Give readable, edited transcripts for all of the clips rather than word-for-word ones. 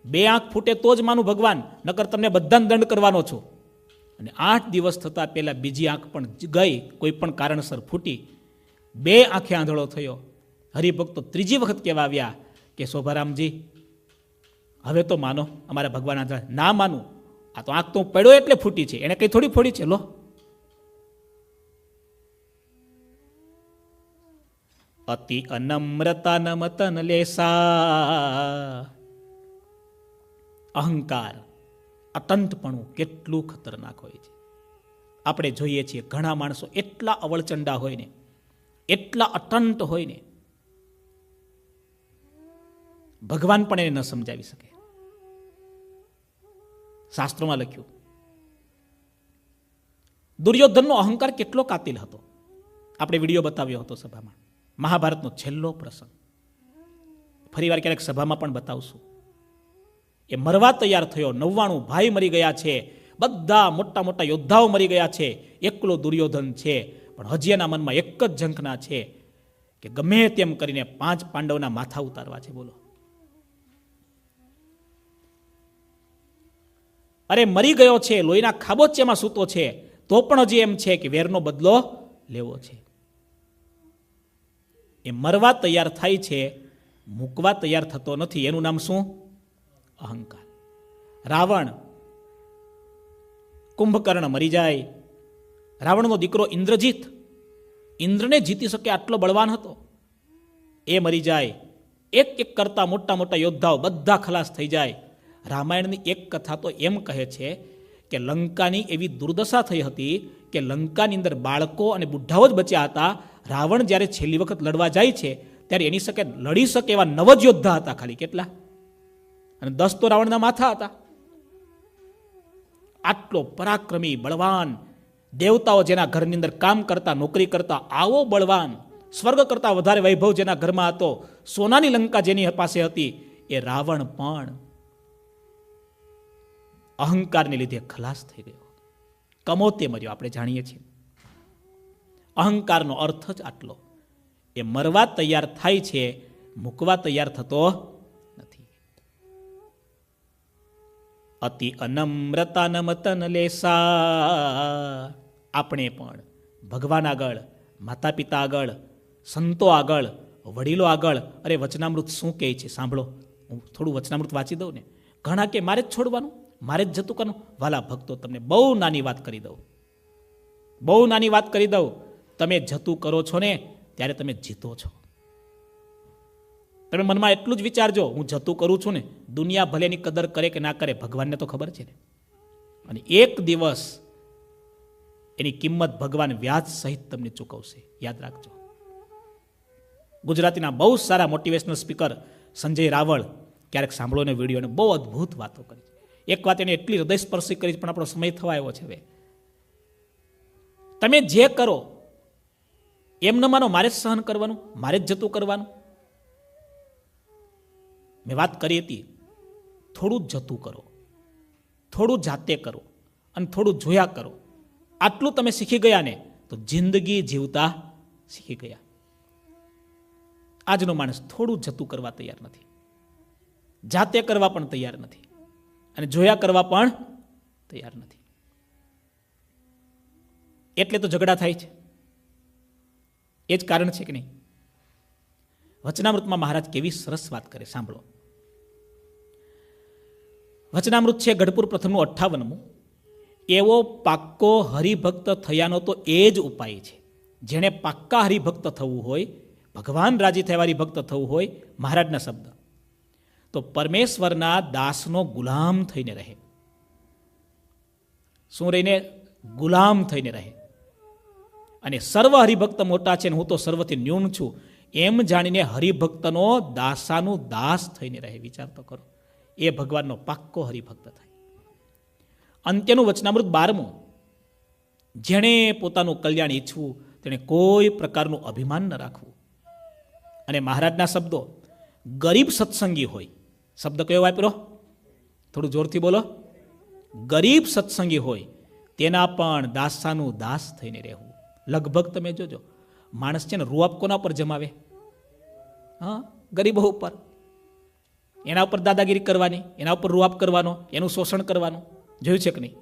2 આંખ ફૂટે તો જ માનું ભગવાન, નકર તમને બધાને દંડ કરવાનો છું. અને 8 દિવસ થતાં પહેલાં બીજી આંખ પણ ગઈ, કોઈ પણ કારણસર ફૂટી, 2 આંખે આંધળો થયો. હરિભક્તો ત્રીજી વખત કહેવા આવ્યા કે શોભારામજી હવે તો માનો, અમારા ભગવાન આંધળા. ના માનું, આ તો આંખ તો પડ્યો એટલે ફૂટી છે, એને કંઈ થોડી ફોડી છે. લો, અતિ અનમ્રતા નમતન લેસા. અહંકાર, અતંતપણું કેટલું ખતરનાક હોય છે. આપણે જોઈએ છીએ ઘણા માણસો એટલા અવળચંડા હોય ને, એટલા અતંત હોય ને, ભગવાન પણ એને ન સમજાવી શકે. શાસ્ત્રોમાં લખ્યું, દુર્યોધનનો અહંકાર કેટલો કાતિલ હતો. આપણે વિડીયો બતાવ્યો હતો સભામાં, મહાભારતનો છેલ્લો પ્રસંગ. ફરી વાર ક્યારેક સભામાં પણ બતાવશું. એ મરવા તૈયાર થયો, 99 ભાઈ મરી ગયા છે, બધા મોટા મોટા યોદ્ધાઓ મરી ગયા છે, એકલો દુર્યોધન છે. પણ હજી એના મનમાં એક જ ઝંખના છે કે ગમે તેમ કરીને 5 પાંડવના માથા ઉતારવા છે. બોલો, અરે મરી ગયો છે, લોહીના ખાબોચિયામાં સૂતો છે, તો પણ હજી એમ છે કે વેરનો બદલો લેવો છે. એ મરવા તૈયાર થાય છે, મૂકવા તૈયાર થતો નથી. એનું નામ શું? અહંકાર. રાવણ, કુંભકર્ણ મરી જાય. રાવણનો દીકરો ઇન્દ્રજીત, ઇન્દ્રને જીતી શકે આટલો બળવાન હતો, એ મરી જાય. એક કરતા મોટા મોટા યોદ્ધાઓ બધા ખલાસ થઈ જાય. રામાયણની એક કથા તો એમ કહે છે કે લંકાની એવી દુર્દશા થઈ હતી કે લંકાની અંદર બાળકો અને બુઢ્ઢાઓ જ બચ્યા હતા. રાવણ જ્યારે છેલ્લી વખત લડવા જાય છે ત્યારે એની સાથે લડી શકે એવા 9 જ યોદ્ધા હતા ખાલી. કેટલા? અને 10 તો રાવણના માથા હતા. આટલો પરાક્રમી બળવાન, દેવતાઓ જેના ઘરની અંદર કામ કરતા, નોકરી કરતા, આવો બળવાન, સ્વર્ગ કરતા વધારે વૈભવ જેના ઘરમાં હતો, સોનાની લંકા જેની પાસે હતી, એ રાવણ પણ અહંકારને લીધે ખલાસ થઈ ગયો, કમોતે મર્યો. આપણે જાણીએ છીએ અહંકારનો અર્થ જ આટલો. એ મરવા તૈયાર થાય છે, મૂકવા તૈયાર થતો નથી. અતિ અનમ્રતા નમતન લેસા. આપણે પણ ભગવાન આગળ, માતા પિતા આગળ, સંતો આગળ, વડીલો આગળ, અરે વચનામૃત શું કહે છે સાંભળો. હું થોડું વચનામૃત વાંચી દઉં ને. ઘણા કે મારે જ છોડવાનું, મારે જ જતું કરવાનું. વાલા ભક્તો, તમને બહુ નાની વાત કરી દઉં, બહુ નાની વાત કરી દઉં. તમે જતું કરો છો ને ત્યારે તમે જીતો છો. તમે મનમાં એટલું જ વિચારજો, હું જતું કરું છું ને, દુનિયા ભલે એની કદર કરે કે ના કરે, ભગવાનને તો ખબર છે ને. અને એક દિવસ એની કિંમત ભગવાન વ્યાજ સહિત તમને ચૂકવશે. યાદ રાખજો. ગુજરાતીના બહુ સારા મોટિવેશનલ સ્પીકર સંજય રાવળ, ક્યારેક સાંભળો ને વિડીયો, બહુ અદ્ભુત વાતો કરી. એક વાત એને એટલી હૃદયસ્પર્શી કરી, પણ આપણો સમય થવા આવ્યો છે હવે. તમે જે કરો એમ ન માનો મારે જ સહન કરવાનું, મારે જ જતું કરવાનું. મેં વાત કરી હતી, થોડું જતું કરો, થોડું જાતે કરો અને થોડું જોયા કરો. આટલું તમે શીખી ગયા ને તો જિંદગી જીવતા શીખી ગયા. આજનો માણસ થોડું જતું કરવા તૈયાર નથી, જાતે કરવા પણ તૈયાર નથી, અને જોયા કરવા પણ તૈયાર નથી. એટલે તો ઝઘડા થાય છે. એ જ કારણ છે કે નહીં? વચનામૃતમાં મહારાજ કેવી સરસ વાત કરે, સાંભળો. વચનામૃત છે ગઢપુર પ્રથમનું 58મું. એવો પાક્કો હરિભક્ત થયાનો તો એ જ ઉપાય છે. જેણે પાક્કા હરિભક્ત થવું હોય, ભગવાન રાજી થયા હરિભક્ત થવું હોય, મહારાજના શબ્દ, તો પરમેશ્વરના દાસનો ગુલામ થઈને રહે. શું રહીને? ગુલામ થઈને રહે. અને સર્વ હરિભક્ત મોટા છે ને હું તો સર્વથી ન્યૂન છું એમ જાણીને હરિભક્તનો દાસાનું દાસ થઈને રહે. વિચાર તો કરો. એ ભગવાનનો પાક્કો હરિભક્ત થાય. અંત્યનું વચનામૃત 12મું. જેણે પોતાનું કલ્યાણ ઈચ્છવું તેણે કોઈ પ્રકારનું અભિમાન ન રાખવું. અને મહારાજના શબ્દો, ગરીબ સત્સંગી હોય. શબ્દ કયો વાપરો? થોડું જોરથી બોલો. ગરીબ સત્સંગી હોય તેના પણ દાસાનું દાસ થઈને રહેવું. લગભગ તમે જોજો, માણસ છે ને રૂઆબ કોના પર જમાવે? હા, ગરીબો ઉપર. એના ઉપર દાદાગીરી કરવાની, એના ઉપર રૂઆબ કરવાનો, એનું શોષણ કરવાનું. જોયું છે કે નહીં?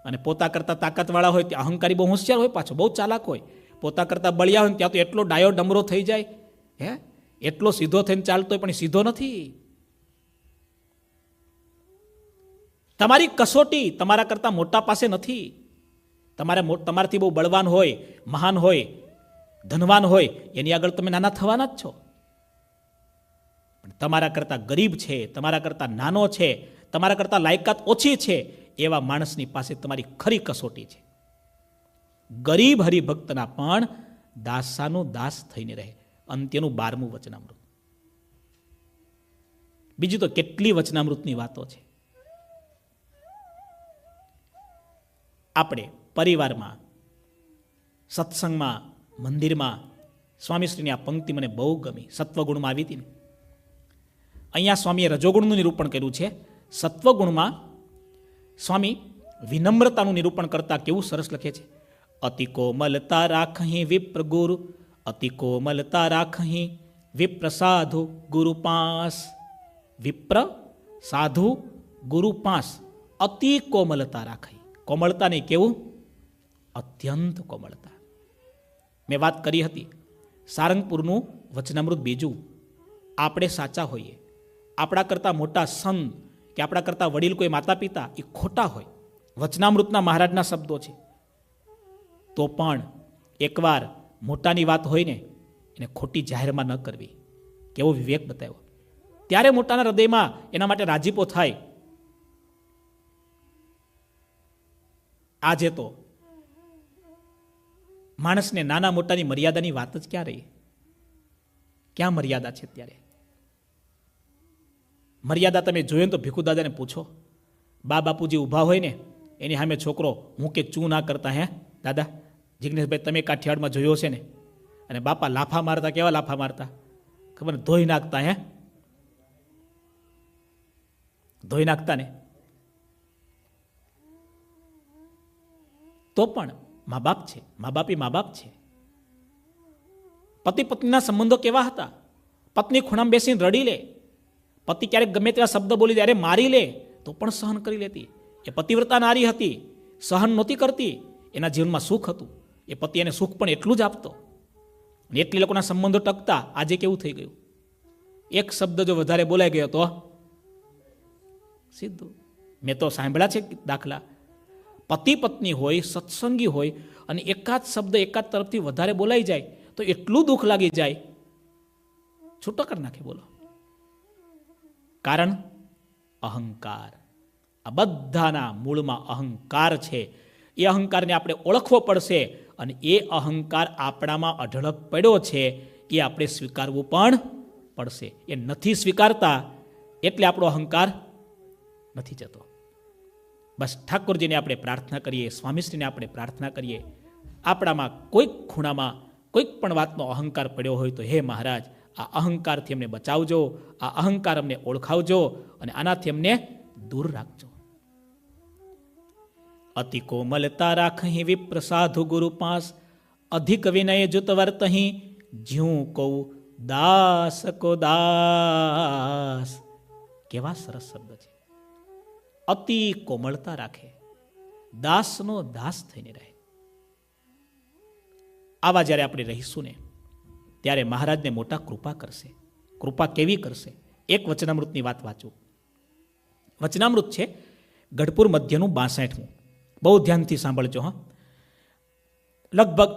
અને પોતા કરતાં તાકાતવાળા હોય ત્યાં અહંકારી બહુ હોશિયાર હોય, પાછો બહુ ચાલાક હોય. પોતા કરતાં બળિયા હોય ત્યાં તો એટલો ડાયો ડમરો થઈ જાય, હે, એટલો સીધો થઈને ચાલતો હોય, પણ એ સીધો નથી. તમારી કસોટી તમારા કરતાં મોટા પાસે નથી. તમારાથી બહુ બળવાન હોય, મહાન હોય, ધનવાન હોય, એની આગળ તમે નાના થવાના જ છો. પણ તમારા કરતાં ગરીબ છે, તમારા કરતાં નાનો છે, તમારા કરતાં લાયકાત ઓછી છે, એવા માણસની પાસે તમારી ખરી કસોટી છે. ગરીબ હરિભક્તના પણ દાસાનું દાસ થઈને રહે. અંત્યનું 12મું વચનામૃત. બીજું તો કેટલી વચનામૃતની વાતો છે. આપણે પરિવારમાં, સત્સંગમાં, મંદિરમાં સ્વામીશ્રીની આ પંક્તિ મને બહુ ગમી. સત્વગુણમાં આવી હતી ને, અહીંયા સ્વામીએ રજોગુણનું નિરૂપણ કર્યું છે. સત્વગુણમાં સ્વામી વિનમ્રતાનું નિરૂપણ કરતા કેવું સરસ લખે છે. અતિ કોમલતા રાખહીં વિપ્ર ગુરુ, અતિ કોમલતા રાખહીં વિપ્ર સાધુ ગુરુ પાંસ. વિપ્ર સાધુ ગુરુ પાંસ, અતિ કોમલતા રાખી. કોમળતા નહીં, કેવું? અત્યંત કોમળતા. મેં વાત કરી હતી સારંગપુરનું વચનામૃત બીજું. આપણે સાચા હોઈએ, આપણા કરતાં મોટા સંત કે આપણા કરતાં વડીલ કોઈ માતા પિતા એ ખોટા હોય, વચનામૃતના મહારાજના શબ્દો છે, તો પણ એકવાર મોટાની વાત હોય ને એને ખોટી જાહેરમાં ન કરવી. કેવો વિવેક બતાવ્યો. ત્યારે મોટાના હૃદયમાં એના માટે રાજીપો થાય. આજે તો માણસને નાના મોટાની મર્યાદાની વાત જ ક્યાં રહી? ક્યાં મર્યાદા છે ત્યારે? મર્યાદા તમે જોયો તો ભીખુ દાદાને પૂછો. બા બાપુજી ઊભા હોય ને એની સામે છોકરો હું કે ચૂ ના કરતા, હે દાદા જિગ્નેશભાઈ તમે કાઠિયાવાડમાં જોયો છે ને? અને બાપા લાફા મારતા, કેવા લાફા મારતા ખબર ને? ધોઈ નાખતા, હે ધોઈ નાખતા ને. તો પણ મા બાપ છે, મા બાપ એ મા બાપ છે. પતિ પત્નીના સંબંધો કેવા હતા? પત્ની ખૂણામાં બેસીને રડી લે, પતિ ક્યારેક ગમે તેવા શબ્દ બોલી ત્યારે મારી લે તો પણ સહન કરી લેતી. એ પતિવ્રતા નારી હતી, સહન નહોતી કરતી. એના જીવનમાં સુખ હતું, એ પતિ એને સુખ પણ એટલું જ આપતો. અને એટલી લોકોના સંબંધો ટકતા. આજે કેવું થઈ ગયું? એક શબ્દ જો વધારે બોલાઈ ગયો તો સીધું. મેં તો સાંભળ્યા છે દાખલા, પતિ પત્ની હોય, સત્સંગી હોય, અને એકાદ શબ્દ એકાદ તરફથી વધારે બોલાઈ જાય તો એટલું દુઃખ લાગી જાય, છૂટો કરી નાખે. બોલો, કારણ અહંકાર. આ બધાના મૂળમાં અહંકાર છે. એ અહંકારને આપણે ઓળખવો પડશે, અને એ અહંકાર આપણામાં અઢળક પડ્યો છે એ આપણે સ્વીકારવું પણ પડશે. એ નથી સ્વીકારતા એટલે આપણો અહંકાર નથી જતો. બસ ઠાકોરજીને આપણે પ્રાર્થના કરીએ, સ્વામીશ્રીને આપણે પ્રાર્થના કરીએ, આપણામાં કોઈક ખૂણામાં કોઈક પણ વાતનો અહંકાર પડ્યો હોય તો હે મહારાજ આ અહંકારથી અમને બચાવજો, આ અહંકાર અમને ઓળખાવજો, અને આનાથી અમને દૂર રાખજો. અતિ કોમલતા રાખહીં વિપ્ર સાધુ ગુરુ પાંસ, અધિક વિનય જુત વર્તહીં જ્યું કૌ દાસ કો દાસ. કેવા સરસ શબ્દ છે. અતિ કોમળતા રાખે, દાસનો દાસ થઈને રહે. આવા જ્યારે આપણે રહીશું ને ત્યારે મહારાજને મોટા કૃપા કરશે. કૃપા કેવી કરશે? એક વચનામૃતની વાત વાંચું. વચનામૃત છે ગઢપુર મધ્યનું 62મું. બહુ ધ્યાનથી સાંભળજો. હા, લગભગ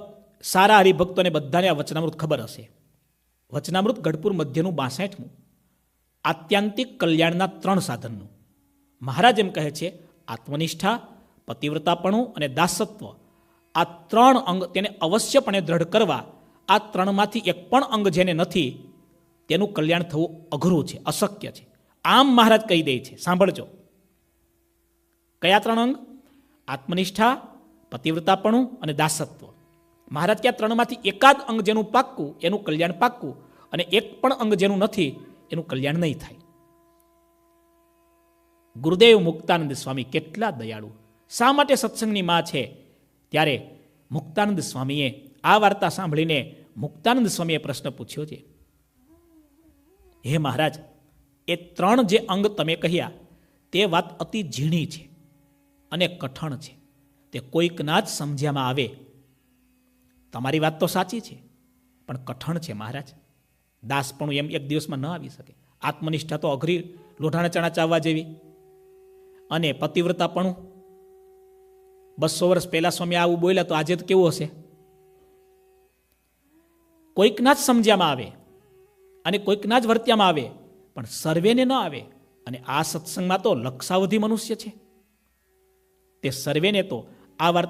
સારા હરિભક્તોને બધાને આ વચનામૃત ખબર હશે. વચનામૃત ગઢપુર મધ્યનું 62મું. આત્યંતિક કલ્યાણના 3 સાધનનું. મહારાજ એમ કહે છે આત્મનિષ્ઠા, પતિવ્રતાપણું અને દાસત્વ, આ 3 અંગ તેને અવશ્યપણે દ્રઢ કરવા. આ 3માંથી એક પણ અંગ જેને નથી તેનું કલ્યાણ થવું અઘરું છે, અશક્ય છે. આમ મહારાજ કહી દે છે, સાંભળજો. કયા 3 અંગ? આત્મનિષ્ઠા, પતિવ્રતાપણું અને દાસત્વ. મહારાજ કે આ 3માંથી એકાદ અંગ જેનું પાક્કું એનું કલ્યાણ પાક્કું, અને એક પણ અંગ જેનું નથી એનું કલ્યાણ નહીં થાય. ગુરુદેવ મુક્તાનંદ સ્વામી કેટલા દયાળુ. શા માટે સત્સંગની માં છે? ત્યારે મુક્તાનંદ સ્વામીએ આ વાર્તા સાંભળીને મુક્તાનંદ સ્વામીએ પ્રશ્ન પૂછ્યો છે, હે મહારાજ એ 3 જે અંગ તમે કહ્યા તે વાત અતિ ઝીણી છે અને કઠણ છે. તે કોઈકના જ સમજ્યામાં આવે. તમારી વાત તો સાચી છે, પણ કઠણ છે મહારાજ. દાસપણું એમ એક દિવસમાં ન આવી શકે. આત્મનિષ્ઠા તો અઘરી લોઢાણા ચણા ચાવવા જેવી. અને પતિવ્રતાપણું 200 વર્ષ પહેલા સ્વામી આવું બોલ્યા તો આજે તો કેવું હશે? કોઈકના જ સમજ્યામાં આવે અને કોઈકના જ વર્ત્યામાં આવે, પણ સર્વેને ન આવે. અને આ સત્સંગમાં તો લક્ષાવધિ મનુષ્ય છે. તે સર્વેને તો આ વાર્તા